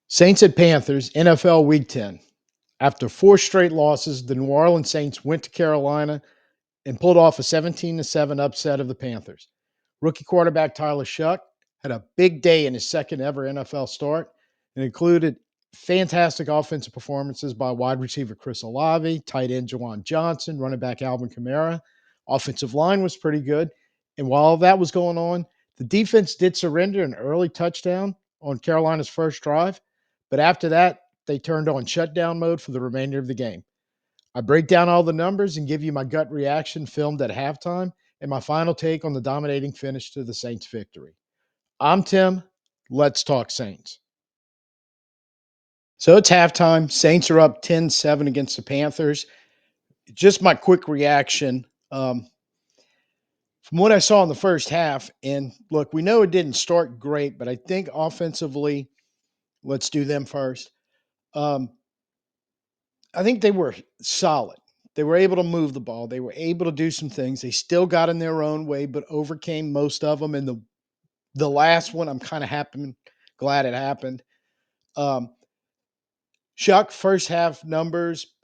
Saints at Panthers, NFL Week 10. After four straight losses, the New Orleans Saints went to Carolina and pulled off a 17-7 upset of the Panthers. Rookie quarterback Tyler Shough had a big day in his second ever NFL start and included fantastic offensive performances by wide receiver Chris Olave, tight end Juwan Johnson, running back Alvin Kamara. Offensive line was pretty good. And while that was going on, the defense did surrender an early touchdown on Carolina's first drive. But after that, they turned on shutdown mode for the remainder of the game. I break down all the numbers and give you my gut reaction filmed at halftime and my final take on the dominating finish to the Saints' victory. I'm Tim. Let's talk Saints. So it's halftime. Saints are up 10-7 against the Panthers. Just my quick reaction from what I saw in the first half. And look, we know it didn't start great, but I think offensively, let's do them first. Um, I think they were solid. They were able to move the ball. They were able to do some things. They still got in their own way, but overcame most of them. And the last one, I'm kind of happy, glad it happened. Um, Shough first half numbers: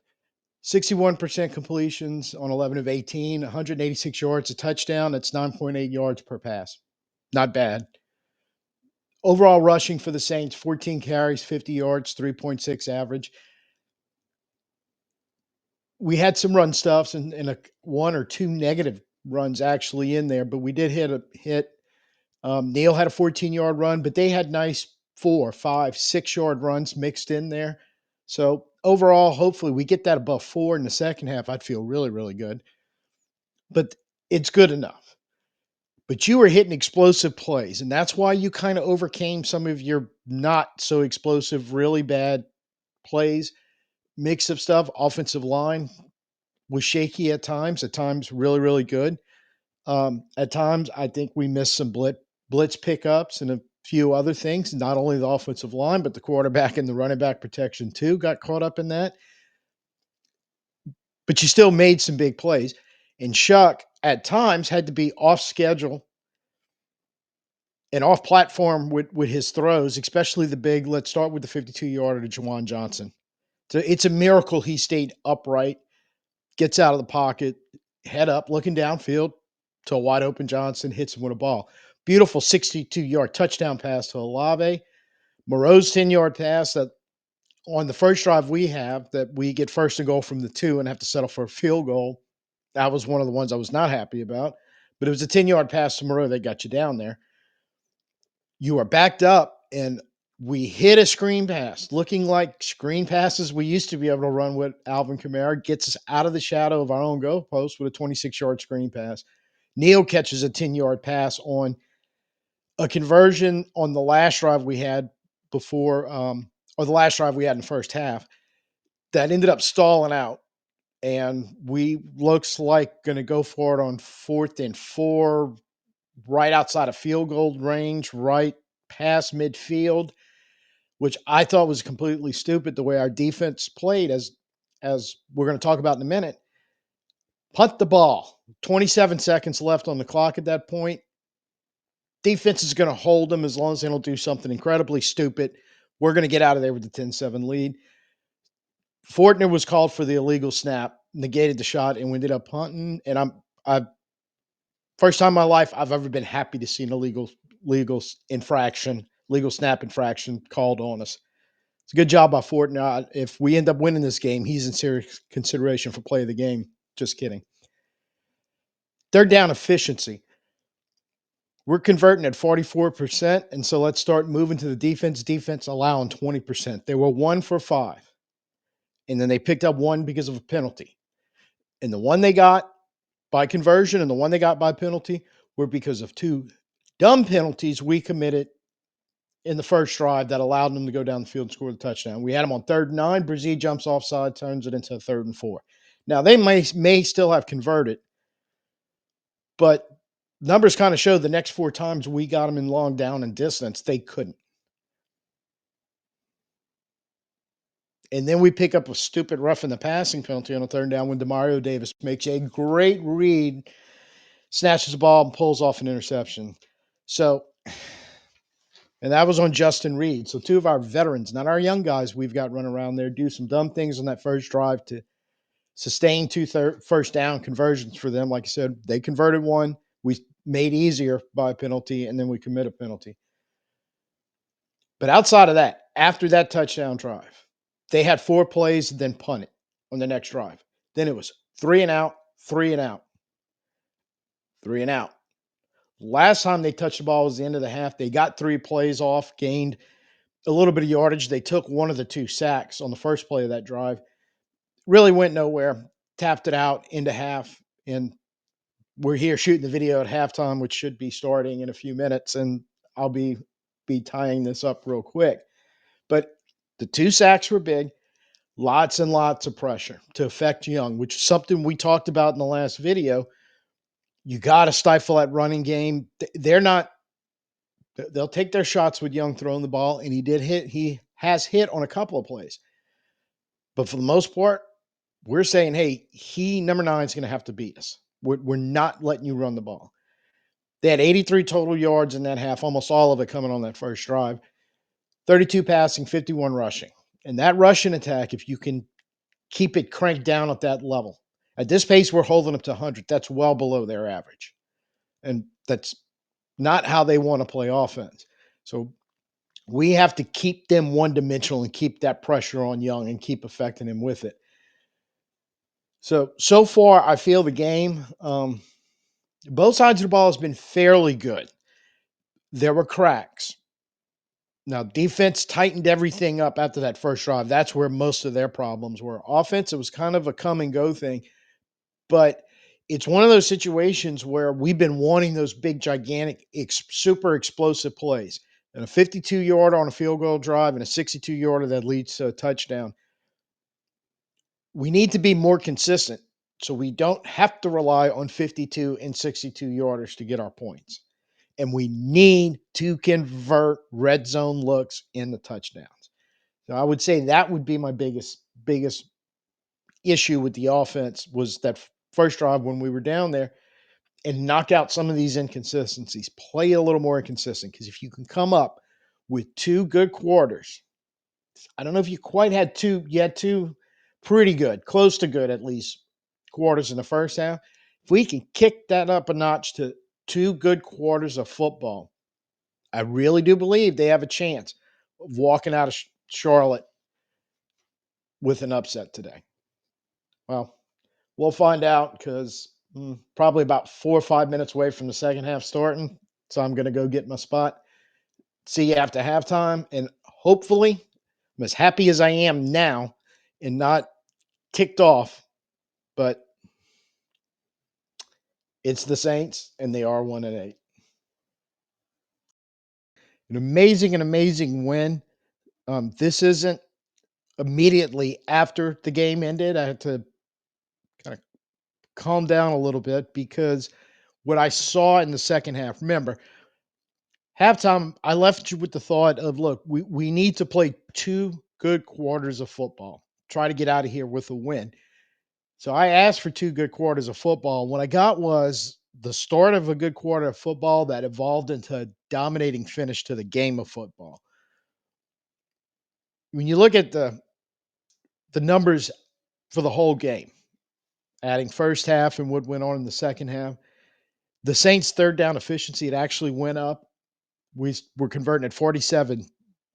61% completions on 11 of 18, 186 yards, a touchdown. That's 9.8 yards per pass. Not bad. Overall rushing for the Saints: 14 carries, 50 yards, 3.6 average. We had some run stuffs and one or two negative runs actually in there, but we did hit. Neal had a 14-yard run, but they had nice 4, 5, 6-yard runs mixed in there. So overall, hopefully we get that above 4 in the second half. I'd feel really, really good. But it's good enough. But you were hitting explosive plays, and that's why you kind of overcame some of your not so explosive, really bad plays. Mix of stuff. Offensive line was shaky at times really, really good. At times, I think we missed some blitz pickups and a few other things. Not only the offensive line, but the quarterback and the running back protection too got caught up in that. But you still made some big plays. And Shough at times had to be off schedule and off platform with his throws, especially the big. Let's start with the 52-yarder to Juwan Johnson. So it's a miracle he stayed upright, gets out of the pocket, head up, looking downfield to a wide open Johnson, hits him with a ball. Beautiful 62-yard touchdown pass to Olave. Moreau's 10-yard pass that on the first drive we have that we get first and goal from the 2 and have to settle for a field goal. That was one of the ones I was not happy about. But it was a 10-yard pass to Moreau that got you down there. You are backed up, and we hit a screen pass, looking like screen passes we used to be able to run with Alvin Kamara. Gets us out of the shadow of our own goalpost with a 26-yard screen pass. Neal catches a 10-yard pass on a conversion on the last drive we had before, or the last drive we had in the first half that ended up stalling out. And we looks like going to go for it on 4th and 4, right outside of field goal range, right past midfield, which I thought was completely stupid the way our defense played, as we're going to talk about in a minute. Punt the ball. 27 seconds left on the clock at that point. Defense is going to hold them as long as they don't do something incredibly stupid. We're going to get out of there with the 10-7 lead. Fortner was called for the illegal snap, negated the shot, and we ended up punting. And I first time in my life I've ever been happy to see an legal infraction, legal snap infraction called on us. It's a good job by Fortner. If we end up winning this game, he's in serious consideration for play of the game. Just kidding. Third down efficiency. We're converting at 44%, and so let's start moving to the defense. Defense allowing 20%. They were 1 for 5, and then they picked up one because of a penalty. And the one they got by conversion and the one they got by penalty were because of two dumb penalties we committed in the first drive that allowed them to go down the field and score the touchdown. We had them on 3rd and 9. Brzee jumps offside, turns it into a 3rd and 4. Now, they may still have converted, but numbers kind of show the next 4 times we got them in long down and distance, they couldn't. And then we pick up a stupid rough in the passing penalty on a 3rd down when Demario Davis makes a great read, snatches the ball, and pulls off an interception. So and that was on Justin Reed. So two of our veterans, not our young guys, we've got running around there, do some dumb things on that first drive to sustain first down conversions for them. Like I said, they converted one. We made easier by a penalty, and then we commit a penalty. But outside of that, after that touchdown drive, they had 4 plays, then punt it on the next drive. Then it was 3 and out, 3 and out, 3 and out. Last time they touched the ball was the end of the half. They got 3 plays off, gained a little bit of yardage. They took one of the 2 sacks on the first play of that drive. Really went nowhere. Tapped it out into half, and we're here shooting the video at halftime, which should be starting in a few minutes, and I'll be tying this up real quick. But the 2 sacks were big. Lots and lots of pressure to affect Young, which is something we talked about in the last video. You got to stifle that running game. They're not. They'll take their shots with Young throwing the ball, and he did hit. He has hit on a couple of plays, but for the most part, we're saying, hey, number 9 is going to have to beat us. We're not letting you run the ball. They had 83 total yards in that half, almost all of it coming on that first drive. 32 passing, 51 rushing. And that rushing attack, if you can keep it cranked down at that level. At this pace, we're holding up to 100. That's well below their average. And that's not how they want to play offense. So we have to keep them one-dimensional and keep that pressure on Young and keep affecting him with it. So far, I feel the game, both sides of the ball has been fairly good. There were cracks. Now, defense tightened everything up after that first drive. That's where most of their problems were. Offense, it was kind of a come and go thing. But it's one of those situations where we've been wanting those big, gigantic, super explosive plays. And a 52-yarder on a field goal drive and a 62-yarder that leads to a touchdown. We need to be more consistent so we don't have to rely on 52 and 62-yarders to get our points. And we need to convert red zone looks into touchdowns. So I would say that would be my biggest issue with the offense was that first drive when we were down there, and knock out some of these inconsistencies. Play a little more inconsistent, because if you can come up with 2 good quarters, I don't know if you quite had 2, you had 2 pretty good, close to good at least, quarters in the first half. If we can kick that up a notch to 2 good quarters of football, I really do believe they have a chance of walking out of Charlotte with an upset today. Well, we'll find out, because probably about 4 or 5 minutes away from the second half starting. So I'm going to go get my spot. See you after halftime. And hopefully, I'm as happy as I am now and not ticked off. But it's the Saints, and they are 1-8. An amazing win. This isn't immediately after the game ended. I had to kind of calm down a little bit, because what I saw in the second half, remember, halftime, I left you with the thought of, look, we need to play 2 good quarters of football. Try to get out of here with a win. So I asked for 2 good quarters of football. What I got was the start of a good quarter of football that evolved into a dominating finish to the game of football. When you look at the numbers for the whole game, adding first half and what went on in the second half, the Saints' third down efficiency, it actually went up. We were converting at 47,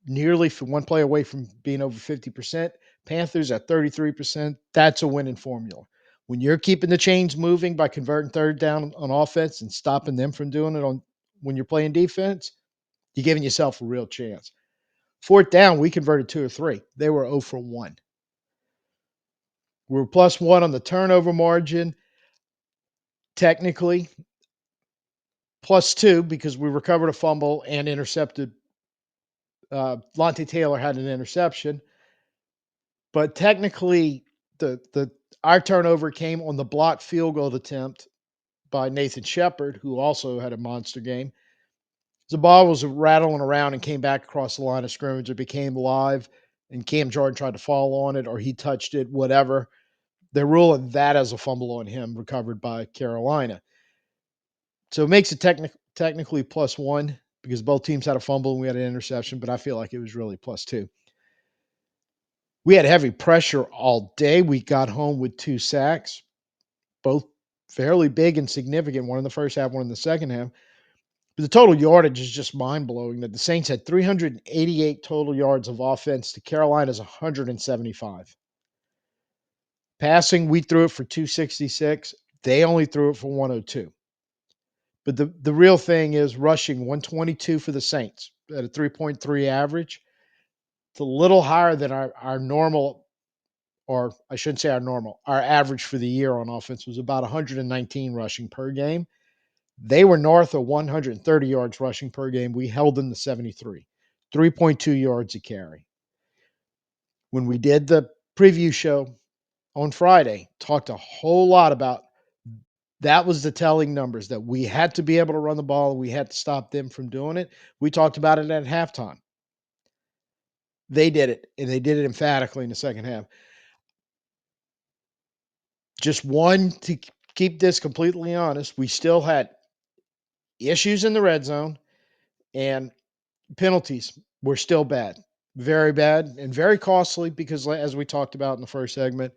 nearly for one play away from being over 50%. Panthers at 33%. That's a winning formula. When you're keeping the chains moving by converting third down on offense and stopping them from doing it on when you're playing defense, you're giving yourself a real chance. Fourth down, we converted 2 or 3. They were 0 for 1. We were +1 on the turnover margin. Technically, +2 because we recovered a fumble and intercepted. Lontae Taylor had an interception, but technically, the our turnover came on the blocked field goal attempt by Nathan Shepard, who also had a monster game. The ball was rattling around and came back across the line of scrimmage. It became live, and Cam Jordan tried to fall on it, or he touched it, whatever. They're ruling that as a fumble on him, recovered by Carolina. So it makes it technically +1. because both teams had a fumble and we had an interception, but I feel like it was really +2. We had heavy pressure all day. We got home with 2 sacks, both fairly big and significant, one in the first half, one in the second half. But the total yardage is just mind-blowing that the Saints had 388 total yards of offense to Carolina's 175. Passing, we threw it for 266. They only threw it for 102. But the real thing is rushing 122 for the Saints at a 3.3 average. It's a little higher than our normal, or I shouldn't say our normal, our average for the year on offense was about 119 rushing per game. They were north of 130 yards rushing per game. We held them to 73, 3.2 yards a carry. When we did the preview show on Friday, talked a whole lot about that was the telling numbers that we had to be able to run the ball. We had to stop them from doing it. We talked about it at halftime. They did it, and they did it emphatically in the second half. Just one, to keep this completely honest, we still had issues in the red zone, and penalties were still bad, very bad, and very costly because, as we talked about in the first segment,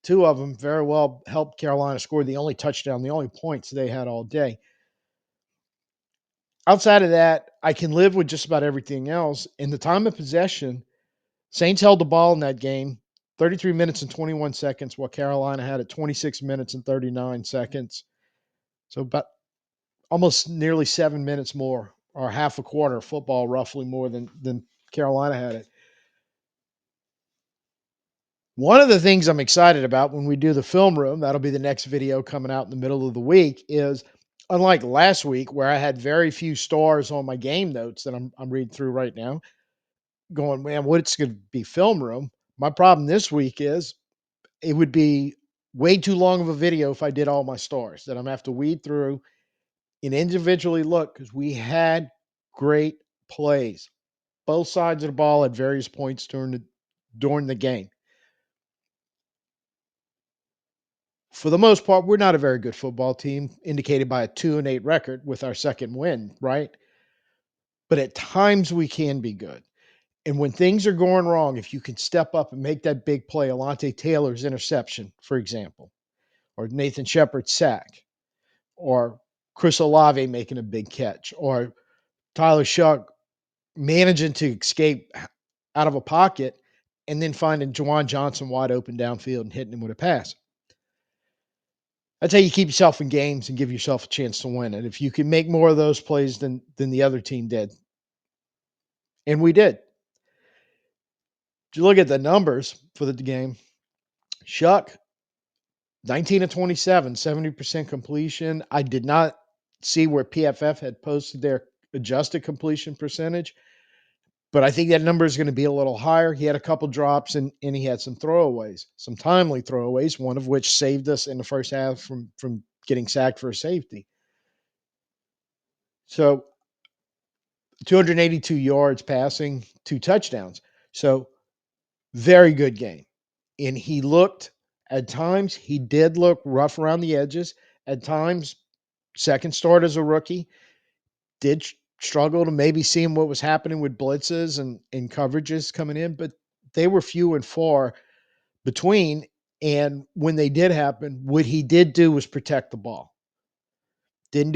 two of them very well helped Carolina score the only touchdown, the only points they had all day. Outside of that, I can live with just about everything else. In the time of possession, Saints held the ball in that game 33 minutes and 21 seconds, while Carolina had it 26 minutes and 39 seconds. So about almost nearly 7 minutes more, or half a quarter of football, roughly more than Carolina had it. One of the things I'm excited about when we do the film room, that'll be the next video coming out in the middle of the week, is unlike last week where I had very few stars on my game notes that I'm reading through right now, going, man, what's going to be film room? My problem this week is it would be way too long of a video if I did all my stars that I'm gonna have to weed through and individually look because we had great plays, both sides of the ball at various points during the game. For the most part, we're not a very good football team, indicated by a 2-8 record with our second win, right? But at times we can be good. And when things are going wrong, if you can step up and make that big play, Alontae Taylor's interception, for example, or Nathan Shepard's sack, or Chris Olave making a big catch, or Tyler Shough managing to escape out of a pocket and then finding Juwan Johnson wide open downfield and hitting him with a pass. That's how you keep yourself in games and give yourself a chance to win. And if you can make more of those plays than the other team did, and we did. If you look at the numbers for the game, Shough, 19 of 27, 70% completion. I did not see where PFF had posted their adjusted completion percentage, but I think that number is going to be a little higher. He had a couple drops and he had some throwaways, some timely throwaways, one of which saved us in the first half from getting sacked for a safety. So 282 yards passing, 2 touchdowns. So very good game. And he looked, at times, he did look rough around the edges. At times, second start as a rookie, did struggle to maybe seeing what was happening with blitzes and coverages coming in, but they were few and far between. And when they did happen, what he did do was protect the ball. Didn't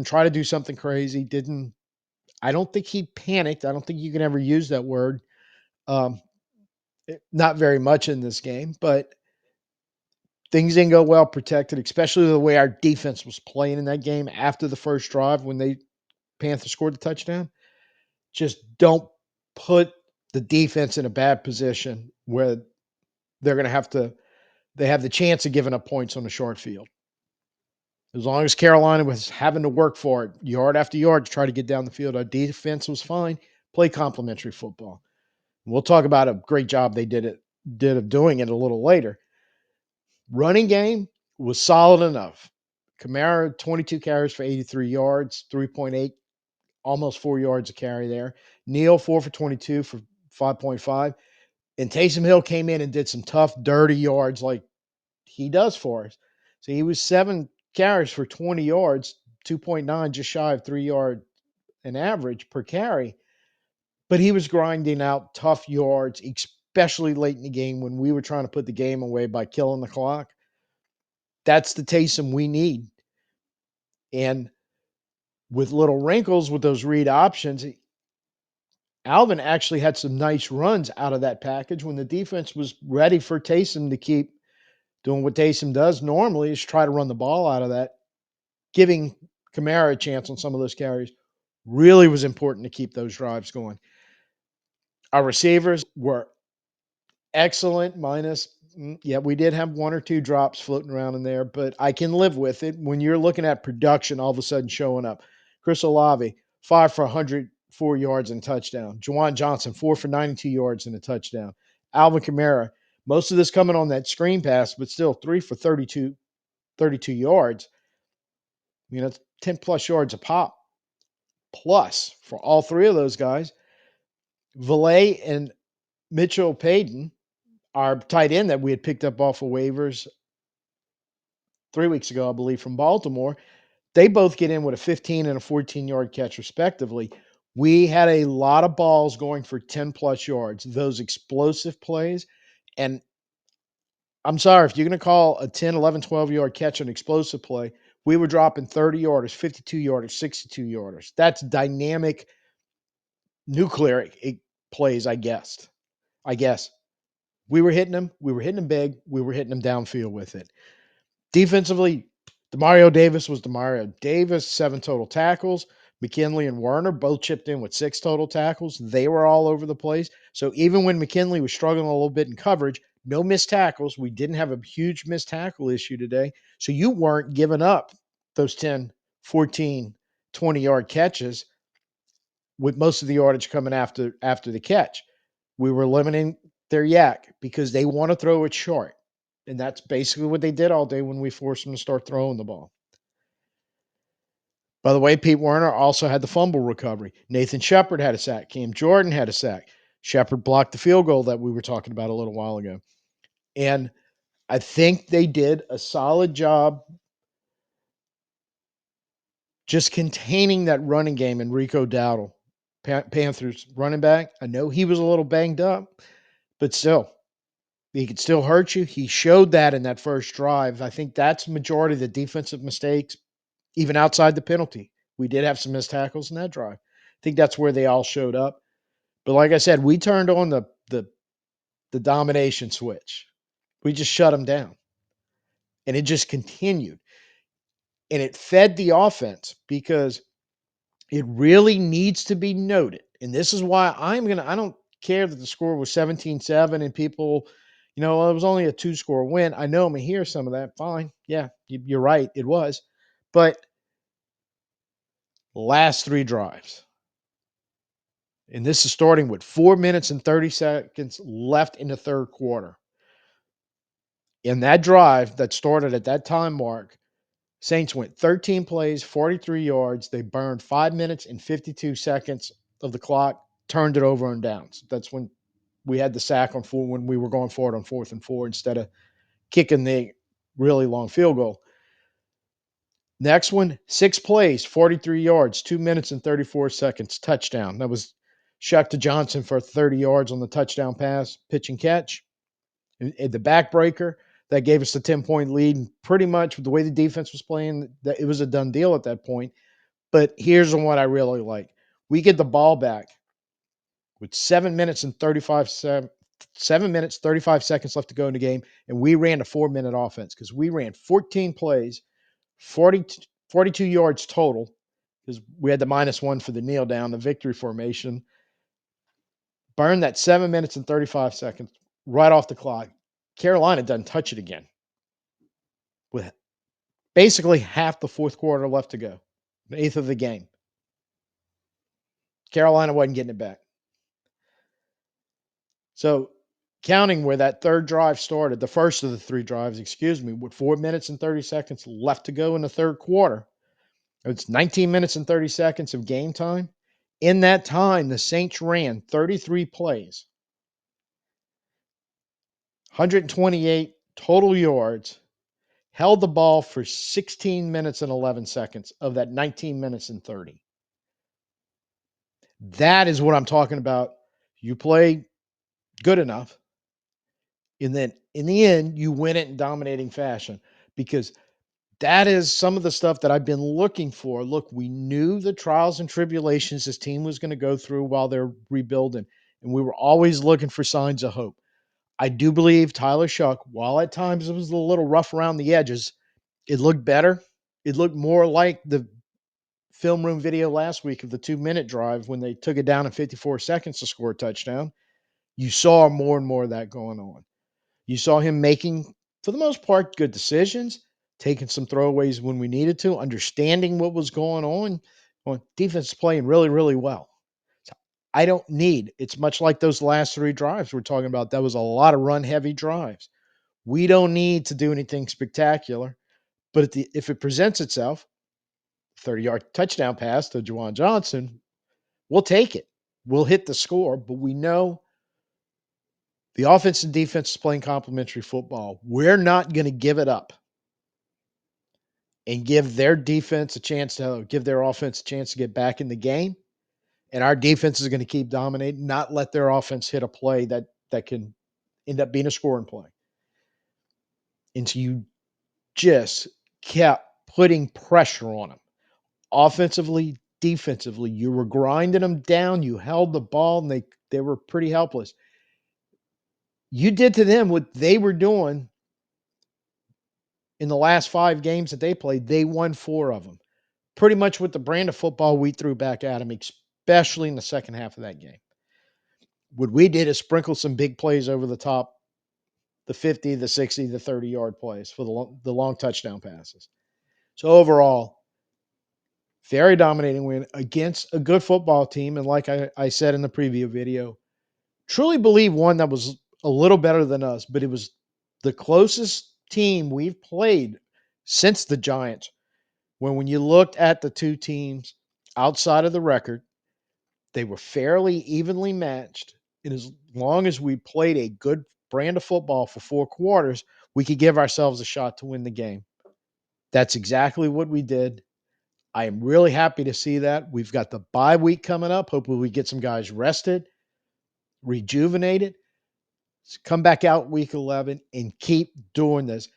try to do something crazy. I don't think he panicked. I don't think you can ever use that word. Um, not very much in this game, but things didn't go well protected, especially the way our defense was playing in that game after the first drive when Panthers scored the touchdown. Just don't put the defense in a bad position where they're going to they have the chance of giving up points on the short field. As long as Carolina was having to work for it, yard after yard, to try to get down the field, our defense was fine. Play complementary football. We'll talk about a great job they did of doing it a little later. Running game was solid enough. Kamara, 22 carries for 83 yards, 3.8, almost 4 yards a carry there. Neal, 4 for 22 for 5.5. And Taysom Hill came in and did some tough, dirty yards like he does for us. So he was 7 carries for 20 yards, 2.9, just shy of 3 yard an average per carry, but he was grinding out tough yards, especially late in the game when we were trying to put the game away by killing the clock. That's the Taysom we need. And with little wrinkles with those read options, Alvin actually had some nice runs out of that package when the defense was ready for Taysom to keep doing what Taysom does normally, is try to run the ball out of that. Giving Kamara a chance on some of those carries really was important to keep those drives going. Our receivers were excellent, minus, yeah, we did have one or two drops floating around in there, but I can live with it when you're looking at production all of a sudden showing up. Chris Olave, 5 for 104 yards and a touchdown. Juwan Johnson, 4 for 92 yards and a touchdown. Alvin Kamara, most of this coming on that screen pass, but still 3 for 32 yards. You know, 10 plus yards a pop. Plus, for all three of those guys, Valet and Mitchell Payton, our tight end that we had picked up off of waivers 3 weeks ago, I believe, from Baltimore, they both get in with a 15 and a 14-yard catch, respectively. We had a lot of balls going for 10 plus yards, those explosive plays. And I'm sorry, if you're going to call a 10, 11, 12-yard catch an explosive play, we were dropping 30 yarders, 52 yarders, 62 yarders. That's dynamic nuclear plays, I guess. We were hitting them. We were hitting them big. We were hitting them downfield with it. Defensively, Demario Davis was Demario Davis, 7 total tackles. McKinley and Werner both chipped in with 6 total tackles. They were all over the place. So even when McKinley was struggling a little bit in coverage, no missed tackles. We didn't have a huge missed tackle issue today. So you weren't giving up those 10, 14, 20-yard catches with most of the yardage coming after the catch. We were limiting their yak because they want to throw it short. And that's basically what they did all day when we forced them to start throwing the ball. By the way, Pete Werner also had the fumble recovery. Nathan Shepard had a sack. Cam Jordan had a sack. Shepard blocked the field goal that we were talking about a little while ago. And I think they did a solid job just containing that running game in Rico Dowdle, Panthers running back. I know he was a little banged up, but still, he could still hurt you. He showed that in that first drive. I think that's the majority of the defensive mistakes, even outside the penalty. We did have some missed tackles in that drive. I think that's where they all showed up. But like I said, we turned on the domination switch. We just shut them down. And it just continued. And it fed the offense because it really needs to be noted. And this is why I don't care that the score was 17-7 and people, well, it was only a 2-score win. I know I'm going to hear some of that. Fine. Yeah, you're right. It was. But last 3 drives, and this is starting with 4 minutes and 30 seconds left in the third quarter. In that drive that started at that time mark, Saints went 13 plays, 43 yards. They burned 5 minutes and 52 seconds of the clock, turned it over on downs. That's when we had the sack on 4, when we were going forward on 4th and 4 instead of kicking the really long field goal. Next one, 6 plays, 43 yards, 2 minutes and 34 seconds, touchdown. That was Shough to Johnson for 30 yards on the touchdown pass, pitch and catch. And the backbreaker that gave us the 10-point lead. And pretty much with the way the defense was playing, that it was a done deal at that point. But here's what I really like. We get the ball back with 7 minutes 35 seconds left to go in the game, and we ran a 4-minute offense because we ran 14 plays, 42 yards total, because we had the -1 for the kneel down, the victory formation. Burned that 7 minutes and 35 seconds right off the clock. Carolina doesn't touch it again with basically half the fourth quarter left to go, an eighth of the game. Carolina wasn't getting it back. So counting where that third drive started, the first of the 3 drives, with 4 minutes and 30 seconds left to go in the third quarter, it's 19 minutes and 30 seconds of game time. In that time, the Saints ran 33 plays, 128 total yards, held the ball for 16 minutes and 11 seconds of that 19 minutes and 30. That is what I'm talking about. You play good enough, and then in the end, you win it in dominating fashion because that is some of the stuff that I've been looking for. Look, we knew the trials and tribulations this team was going to go through while they're rebuilding, and we were always looking for signs of hope. I do believe Tyler Shough, while at times it was a little rough around the edges, it looked better. It looked more like the film room video last week of the 2-minute drive when they took it down in 54 seconds to score a touchdown. You saw more and more of that going on. You saw him making, for the most part, good decisions, taking some throwaways when we needed to, understanding what was going on. Well, defense is playing really, really well. So I don't need, it's much like those last 3 drives we're talking about. That was a lot of run heavy drives. We don't need to do anything spectacular, but if it presents itself, 30-yard touchdown pass to Juwan Johnson, we'll take it. We'll hit the score, but we know the offense and defense is playing complementary football. We're not going to give it up and give their defense a chance to give their offense a chance to get back in the game. And our defense is going to keep dominating, not let their offense hit a play that can end up being a scoring play. And so you just kept putting pressure on them. Offensively, defensively, you were grinding them down. You held the ball, and they were pretty helpless. You did to them what they were doing in the last 5 games that they played. They won 4 of them. Pretty much with the brand of football we threw back at them, especially in the second half of that game. What we did is sprinkle some big plays over the top, the 50, the 60, the 30-yard plays for the long touchdown passes. So overall, very dominating win against a good football team. And like I said in the preview video, truly believe one that was a little better than us, but it was the closest team we've played since the Giants. When you looked at the 2 teams outside of the record, they were fairly evenly matched. And as long as we played a good brand of football for 4 quarters, we could give ourselves a shot to win the game. That's exactly what we did. I am really happy to see that. We've got the bye week coming up. Hopefully, we get some guys rested, rejuvenated, come back out week 11 and keep doing this.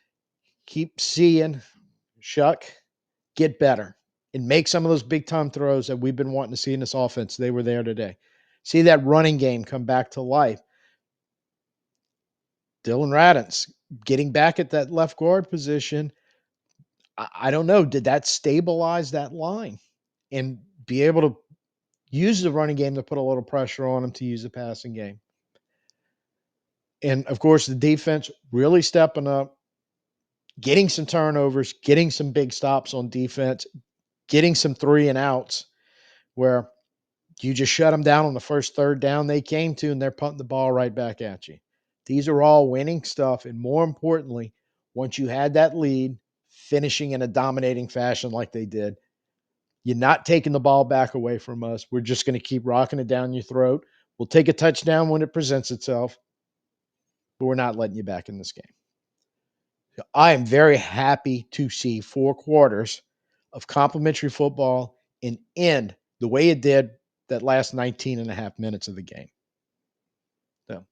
Keep seeing Shough get better and make some of those big time throws that we've been wanting to see in this offense. They were there today. See that running game come back to life. Dylan Radins getting back at that left guard position. I don't know. Did that stabilize that line and be able to use the running game to put a little pressure on them to use the passing game? And of course, the defense really stepping up, getting some turnovers, getting some big stops on defense, getting some 3 and outs where you just shut them down on the first 3rd down they came to, and they're punting the ball right back at you. These are all winning stuff. And more importantly, once you had that lead, finishing in a dominating fashion like they did, you're not taking the ball back away from us. We're just going to keep rocking it down your throat. We'll take a touchdown when it presents itself, but we're not letting you back in this game. So I am very happy to see 4 quarters of complimentary football and end the way it did that last 19 and a half minutes of the game. So,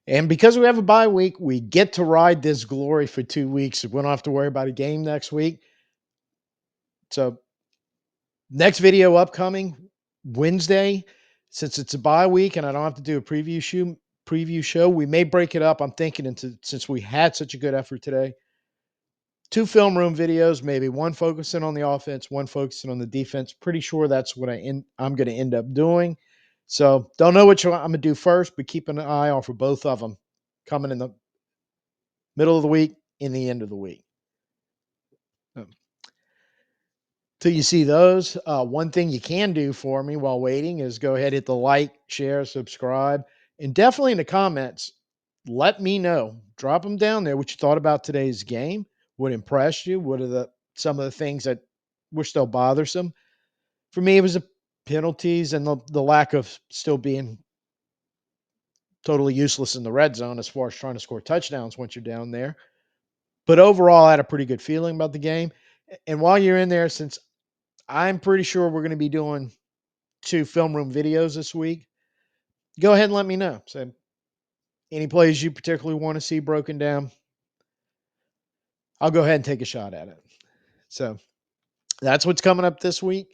and because we have a bye week, we get to ride this glory for 2 weeks. We don't have to worry about a game next week. So next video upcoming Wednesday, since it's a bye week and I don't have to do a preview show, we may break it up. I'm thinking since we had such a good effort today, 2 film room videos, maybe one focusing on the offense, one focusing on the defense. Pretty sure that's what I'm going to end up doing. So don't know which one I'm going to do first, but keep an eye out for both of them coming in the middle of the week, in the end of the week. Till you see those, one thing you can do for me while waiting is go ahead, hit the like, share, subscribe, and definitely in the comments, let me know. Drop them down there what you thought about today's game, what impressed you, what are some of the things that were still bothersome. For me, it was the penalties and the lack of still being totally useless in the red zone as far as trying to score touchdowns once you're down there. But overall, I had a pretty good feeling about the game. And while you're in there, since I'm pretty sure we're going to be doing to film room videos this week, go ahead and let me know. So, any plays you particularly want to see broken down, I'll go ahead and take a shot at it. So, that's what's coming up this week.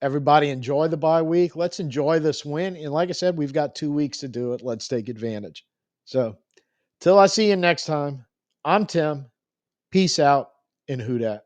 Everybody enjoy the bye week. Let's enjoy this win. And like I said, we've got 2 weeks to do it. Let's take advantage. So, till I see you next time, I'm Tim. Peace out and who dat.